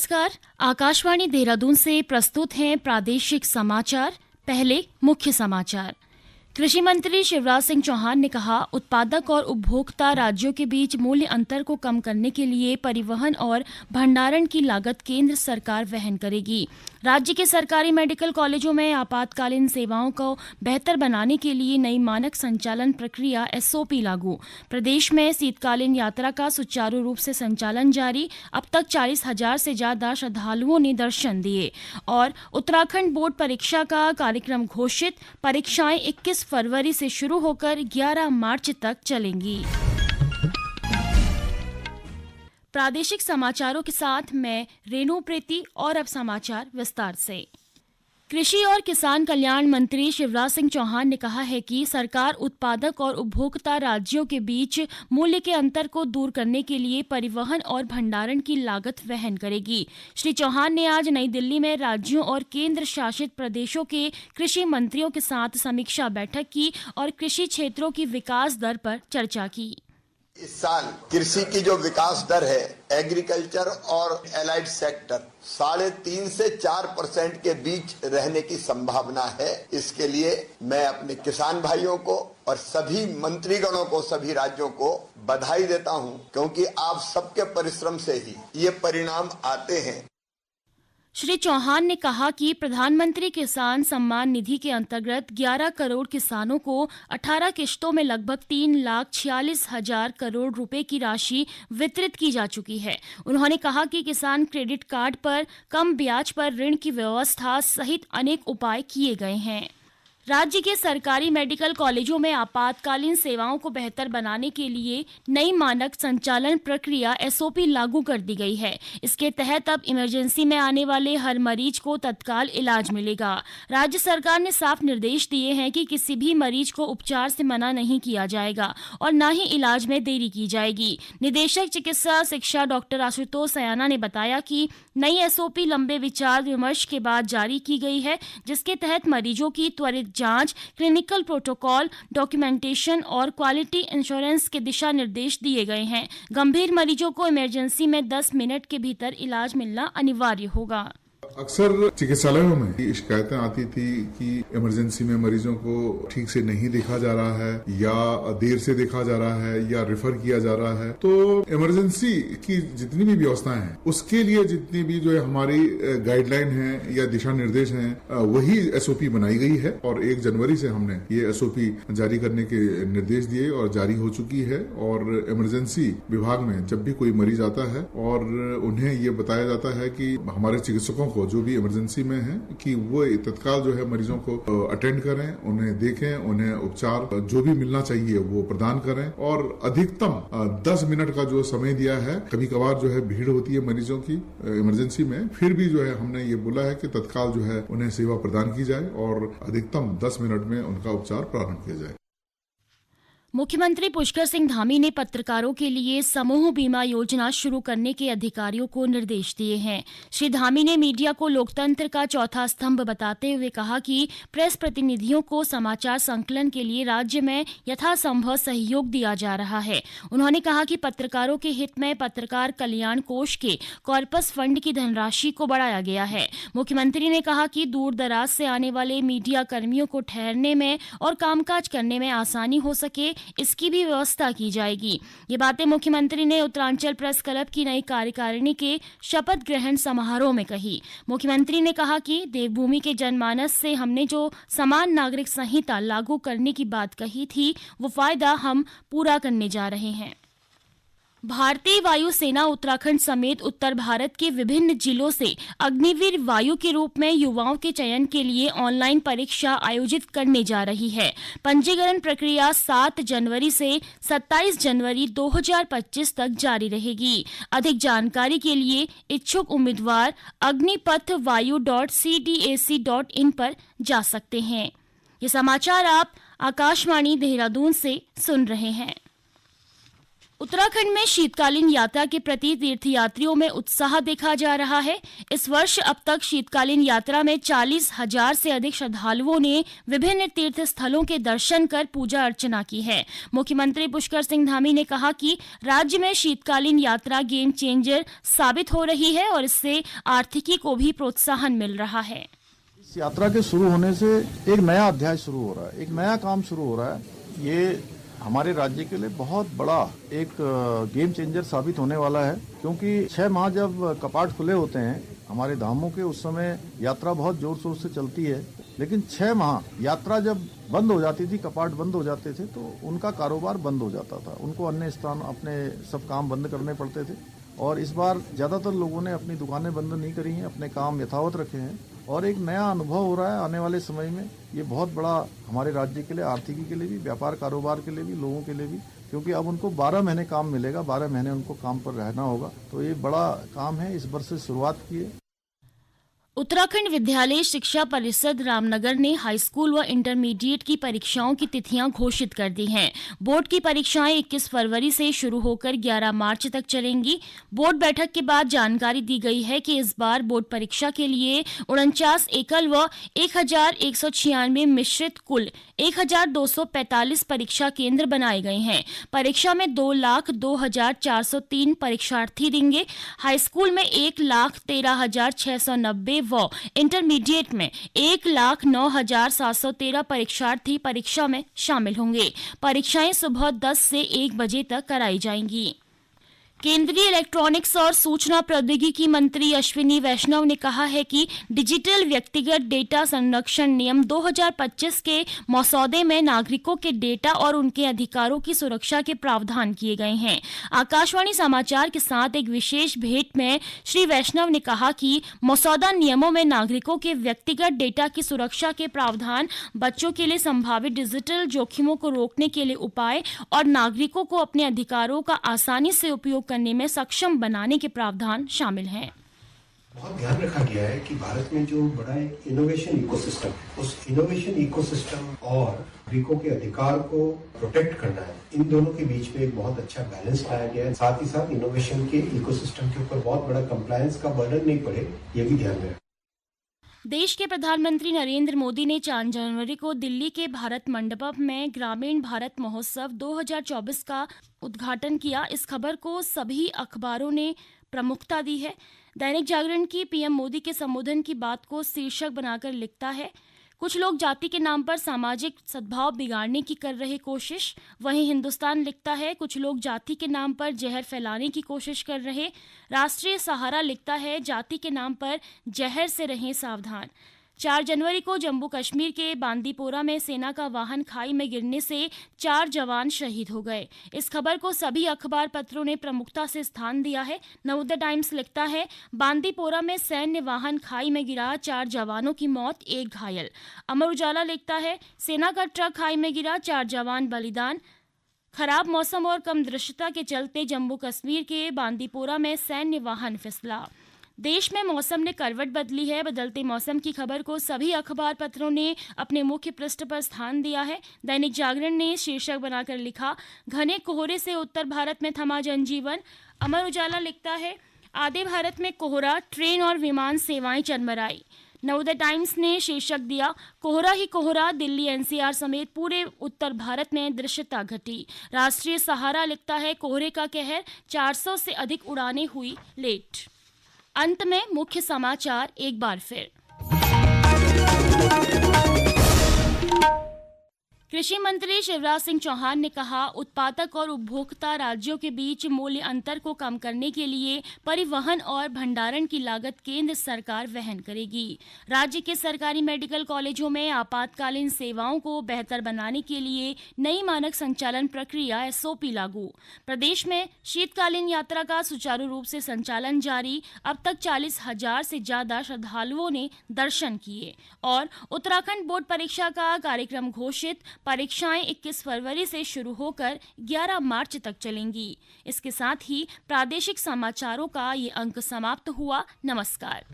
नमस्कार। आकाशवाणी देहरादून से प्रस्तुत हैं प्रादेशिक समाचार। पहले मुख्य समाचार। कृषि मंत्री शिवराज सिंह चौहान ने कहा, उत्पादक और उपभोक्ता राज्यों के बीच मूल्य अंतर को कम करने के लिए परिवहन और भंडारण की लागत केंद्र सरकार वहन करेगी। राज्य के सरकारी मेडिकल कॉलेजों में आपातकालीन सेवाओं को बेहतर बनाने के लिए नई मानक संचालन प्रक्रिया एसओपी लागू। प्रदेश में शीतकालीन यात्रा का सुचारू रूप से संचालन जारी। अब तक 40,000 से ज्यादा श्रद्धालुओं ने दर्शन दिए। और उत्तराखंड बोर्ड परीक्षा का कार्यक्रम घोषित। परीक्षाएं 21 फरवरी से शुरू होकर 11 मार्च तक चलेंगी। प्रादेशिक समाचारों के साथ मैं रेणु प्रीति और अब समाचार विस्तार से। कृषि और किसान कल्याण मंत्री शिवराज सिंह चौहान ने कहा है कि सरकार उत्पादक और उपभोक्ता राज्यों के बीच मूल्य के अंतर को दूर करने के लिए परिवहन और भंडारण की लागत वहन करेगी। श्री चौहान ने आज नई दिल्ली में राज्यों और केंद्र शासित प्रदेशों के कृषि मंत्रियों के साथ समीक्षा बैठक की और कृषि क्षेत्रों की विकास दर पर चर्चा की। इस साल कृषि की जो विकास दर है, एग्रीकल्चर और एलाइड सेक्टर 3.5 से 4% के बीच रहने की संभावना है। इसके लिए मैं अपने किसान भाइयों को और सभी मंत्रीगणों को, सभी राज्यों को बधाई देता हूं, क्योंकि आप सबके परिश्रम से ही ये परिणाम आते हैं। श्री चौहान ने कहा कि प्रधानमंत्री किसान सम्मान निधि के अंतर्गत 11 करोड़ किसानों को 18 किश्तों में लगभग 3,46,000 करोड़ रुपए की राशि वितरित की जा चुकी है। उन्होंने कहा कि किसान क्रेडिट कार्ड पर कम ब्याज पर ऋण की व्यवस्था सहित अनेक उपाय किए गए हैं। राज्य के सरकारी मेडिकल कॉलेजों में आपातकालीन सेवाओं को बेहतर बनाने के लिए नई मानक संचालन प्रक्रिया एसओपी लागू कर दी गई है। इसके तहत अब इमरजेंसी में आने वाले हर मरीज को तत्काल इलाज मिलेगा। राज्य सरकार ने साफ निर्देश दिए हैं कि किसी भी मरीज को उपचार से मना नहीं किया जाएगा और न ही इलाज में देरी की जाएगी। निदेशक चिकित्सा शिक्षा डॉक्टर आशुतोष सयाना ने बताया कि नई एसओपी लंबे विचार विमर्श के बाद जारी की गई है, जिसके तहत मरीजों की त्वरित जांच, क्लिनिकल प्रोटोकॉल, डॉक्यूमेंटेशन और क्वालिटी इंश्योरेंस के दिशा निर्देश दिए गए हैं। गंभीर मरीजों को इमरजेंसी में 10 मिनट के भीतर इलाज मिलना अनिवार्य होगा। अक्सर चिकित्सालयों में ये शिकायतें आती थी कि इमरजेंसी में मरीजों को ठीक से नहीं देखा जा रहा है या देर से देखा जा रहा है या रेफर किया जा रहा है। तो इमरजेंसी की जितनी भी व्यवस्थाएं हैं, उसके लिए जितनी भी जो है हमारी गाइडलाइन है या दिशा निर्देश हैं, वही एसओपी बनाई गई है और 1 जनवरी से हमने ये एसओपी जारी करने के निर्देश दिए और जारी हो चुकी है। और इमरजेंसी विभाग में जब भी कोई मरीज आता है और उन्हें ये बताया जाता है कि हमारे चिकित्सकों को जो भी इमरजेंसी में है कि वो तत्काल जो है मरीजों को अटेंड करें, उन्हें देखें, उन्हें उपचार जो भी मिलना चाहिए वो प्रदान करें और अधिकतम 10 मिनट का जो समय दिया है। कभी कभार जो है भीड़ होती है मरीजों की इमरजेंसी में, फिर भी जो है हमने ये बोला है कि तत्काल जो है उन्हें सेवा प्रदान की जाए और अधिकतम 10 मिनट में उनका उपचार प्रारंभ किया जाए। मुख्यमंत्री पुष्कर सिंह धामी ने पत्रकारों के लिए समूह बीमा योजना शुरू करने के अधिकारियों को निर्देश दिए हैं। श्री धामी ने मीडिया को लोकतंत्र का चौथा स्तंभ बताते हुए कहा कि प्रेस प्रतिनिधियों को समाचार संकलन के लिए राज्य में यथासंभव सहयोग दिया जा रहा है। उन्होंने कहा कि पत्रकारों के हित में पत्रकार कल्याण कोष के कॉर्पस फंड की धनराशि को बढ़ाया गया है। मुख्यमंत्री ने कहा कि दूर दराज से आने वाले मीडिया कर्मियों को ठहरने में और कामकाज करने में आसानी हो सके, इसकी भी व्यवस्था की जाएगी। ये बातें मुख्यमंत्री ने उत्तरांचल प्रेस क्लब की नई कार्यकारिणी के शपथ ग्रहण समारोह में कही। मुख्यमंत्री ने कहा कि देवभूमि के जनमानस से हमने जो समान नागरिक संहिता लागू करने की बात कही थी, वो फायदा हम पूरा करने जा रहे हैं। भारतीय वायुसेना उत्तराखंड समेत उत्तर भारत के विभिन्न जिलों से अग्निवीर वायु के रूप में युवाओं के चयन के लिए ऑनलाइन परीक्षा आयोजित करने जा रही है। पंजीकरण प्रक्रिया 7 जनवरी से 27 जनवरी 2025 तक जारी रहेगी। अधिक जानकारी के लिए इच्छुक उम्मीदवार अग्निपथवायु.cdac.in पर जा सकते हैं। ये समाचार आप आकाशवाणी देहरादून से सुन रहे हैं। उत्तराखंड में शीतकालीन यात्रा के प्रति तीर्थयात्रियों में उत्साह देखा जा रहा है। इस वर्ष अब तक शीतकालीन यात्रा में 40,000 से अधिक श्रद्धालुओं ने विभिन्न तीर्थ स्थलों के दर्शन कर पूजा अर्चना की है। मुख्यमंत्री पुष्कर सिंह धामी ने कहा कि राज्य में शीतकालीन यात्रा गेम चेंजर साबित हो रही है और इससे आर्थिकी को भी प्रोत्साहन मिल रहा है। इस यात्रा के शुरू होने से एक नया अध्याय शुरू हो रहा है, एक नया काम शुरू हो रहा है। ये हमारे राज्य के लिए बहुत बड़ा एक गेम चेंजर साबित होने वाला है, क्योंकि 6 माह जब कपाट खुले होते हैं हमारे धामों के, उस समय यात्रा बहुत जोर शोर से चलती है। लेकिन 6 माह यात्रा जब बंद हो जाती थी, कपाट बंद हो जाते थे, तो उनका कारोबार बंद हो जाता था, उनको अन्य स्थान अपने सब काम बंद करने पड़ते थे। और इस बार ज्यादातर लोगों ने अपनी दुकानें बंद नहीं करी हैं, अपने काम यथावत रखे हैं और एक नया अनुभव हो रहा है आने वाले समय में। ये बहुत बड़ा हमारे राज्य के लिए, आर्थिकी के लिए भी, व्यापार कारोबार के लिए भी, लोगों के लिए भी, क्योंकि अब उनको 12 महीने काम मिलेगा, 12 महीने उनको काम पर रहना होगा। तो ये बड़ा काम है, इस वर्ष से शुरुआत की है। उत्तराखंड विद्यालय शिक्षा परिषद रामनगर ने हाई स्कूल व इंटरमीडिएट की परीक्षाओं की तिथियां घोषित कर दी हैं। बोर्ड की परीक्षाएं 21 फरवरी से शुरू होकर 11 मार्च तक चलेंगी। बोर्ड बैठक के बाद जानकारी दी गई है कि इस बार बोर्ड परीक्षा के लिए 49 एकल व 1,196 मिश्रित कुल 1,245 परीक्षा केंद्र बनाए गए हैं। परीक्षा में 2,02,403 परीक्षार्थी देंगे। हाई स्कूल में 1,13,690 व इंटरमीडिएट में 1,09,713 परीक्षार्थी परीक्षा में शामिल होंगे। परीक्षाएं सुबह 10 से 1 बजे तक कराई जाएंगी। केंद्रीय इलेक्ट्रॉनिक्स और सूचना प्रौद्योगिकी मंत्री अश्विनी वैष्णव ने कहा है कि डिजिटल व्यक्तिगत डेटा संरक्षण नियम 2025 के मसौदे में नागरिकों के डेटा और उनके अधिकारों की सुरक्षा के प्रावधान किए गए हैं। आकाशवाणी समाचार के साथ एक विशेष भेंट में श्री वैष्णव ने कहा कि मसौदा नियमों में नागरिकों के व्यक्तिगत डेटा की सुरक्षा के प्रावधान, बच्चों के लिए संभावित डिजिटल जोखिमों को रोकने के लिए उपाय और नागरिकों को अपने अधिकारों का आसानी से उपयोग करने में सक्षम बनाने के प्रावधान शामिल हैं। बहुत ध्यान रखा गया है कि भारत में जो बड़ा इनोवेशन इकोसिस्टम है, उस इनोवेशन इकोसिस्टम और नागरिकों के अधिकार को प्रोटेक्ट करना है, इन दोनों के बीच में एक बहुत अच्छा बैलेंस लाया गया है। साथ ही साथ इनोवेशन के इकोसिस्टम के ऊपर बहुत बड़ा कंप्लायंस का बर्डन नहीं पड़े, ये भी ध्यान में। देश के प्रधानमंत्री नरेंद्र मोदी ने 4 जनवरी को दिल्ली के भारत मंडपम में ग्रामीण भारत महोत्सव 2024 का उद्घाटन किया। इस खबर को सभी अखबारों ने प्रमुखता दी है। दैनिक जागरण की पीएम मोदी के संबोधन की बात को शीर्षक बनाकर लिखता है, कुछ लोग जाति के नाम पर सामाजिक सद्भाव बिगाड़ने की कर रहे कोशिश। वहीं हिंदुस्तान लिखता है, कुछ लोग जाति के नाम पर जहर फैलाने की कोशिश कर रहे। राष्ट्रीय सहारा लिखता है, जाति के नाम पर जहर से रहें सावधान। 4 जनवरी को जम्मू कश्मीर के बांदीपोरा में सेना का वाहन खाई में गिरने से 4 जवान शहीद हो गए। इस खबर को सभी अखबार पत्रों ने प्रमुखता से स्थान दिया है। नवोदय टाइम्स लिखता है, बांदीपोरा में सैन्य वाहन खाई में गिरा, 4 जवानों की मौत, 1 घायल। अमर उजाला लिखता है, सेना का ट्रक खाई में गिरा, 4 जवान बलिदान। खराब मौसम और कम दृश्यता के चलते जम्मू कश्मीर के बांदीपोरा में सैन्य वाहन फिसला। देश में मौसम ने करवट बदली है। बदलते मौसम की खबर को सभी अखबार पत्रों ने अपने मुख्य पृष्ठ पर स्थान दिया है। दैनिक जागरण ने शीर्षक बनाकर लिखा, घने कोहरे से उत्तर भारत में थमा जनजीवन। अमर उजाला लिखता है, आधे भारत में कोहरा, ट्रेन और विमान सेवाएं चरमराई। नवोदय टाइम्स ने शीर्षक दिया, कोहरा ही कोहरा, दिल्ली एनसीआर समेत पूरे उत्तर भारत में दृश्यता घटी। राष्ट्रीय सहारा लिखता है, कोहरे का कहर, 400 से अधिक उड़ानें हुई लेट। अंत में मुख्य समाचार एक बार फिर। कृषि मंत्री शिवराज सिंह चौहान ने कहा, उत्पादक और उपभोक्ता राज्यों के बीच मूल्य अंतर को कम करने के लिए परिवहन और भंडारण की लागत केंद्र सरकार वहन करेगी। राज्य के सरकारी मेडिकल कॉलेजों में आपातकालीन सेवाओं को बेहतर बनाने के लिए नई मानक संचालन प्रक्रिया एसओपी लागू। प्रदेश में शीतकालीन यात्रा का सुचारू रूप से संचालन जारी। अब तक 40,000 से ज्यादा श्रद्धालुओं ने दर्शन किए। और उत्तराखंड बोर्ड परीक्षा का कार्यक्रम घोषित। परीक्षाएं 21 फरवरी से शुरू होकर 11 मार्च तक चलेंगी। इसके साथ ही प्रादेशिक समाचारों का ये अंक समाप्त हुआ। नमस्कार।